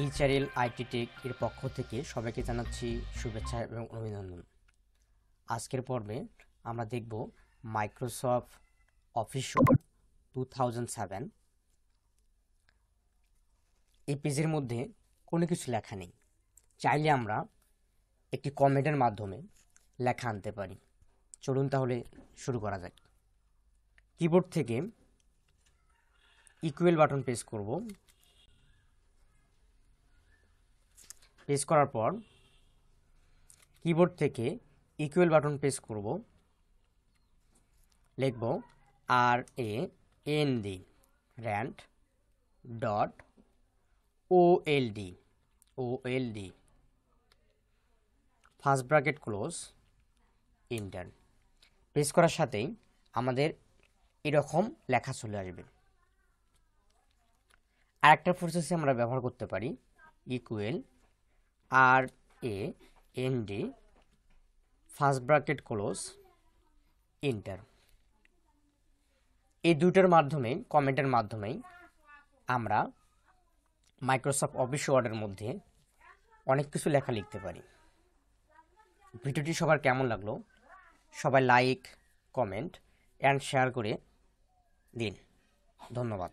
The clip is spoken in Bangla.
এইচআরএল আইটি টেক এর পক্ষ থেকে সবাইকে জানাচ্ছি শুভেচ্ছা এবং অভিনন্দন। আজকের পর্বে আমরা দেখব মাইক্রোসফট অফিস 2007। এই পেজের মধ্যে কোনো কিছু লেখা নেই, চাইলে আমরা একটি কমেন্টের মাধ্যমে লেখা আনতে পারি। চলুন তাহলে শুরু করা যাক। কিবোর্ড থেকে ইকুয়াল বাটন প্রেস করব। প্রেস করার পর কিবোর্ড থেকে ইকুয়াল বাটন প্রেস করব, লিখব RAND RAND dot OLD first bracket close inter. Press করার সাথেই আমাদের এরকম লেখা চলে আসবে। আরেকটা প্রসেসে আমরা ব্যবহার করতে পারি equal RAND first bracket close inter. এই দুটোর মাধ্যমে, কমেন্টের মাধ্যমেই আমরা মাইক্রোসফট অফিস ওয়ার্ডের মধ্যে অনেক কিছু লেখা লিখতে পারি। ভিডিওটি সবার কেমন লাগলো সবাই লাইক, কমেন্ট অ্যান্ড শেয়ার করে দিন। ধন্যবাদ।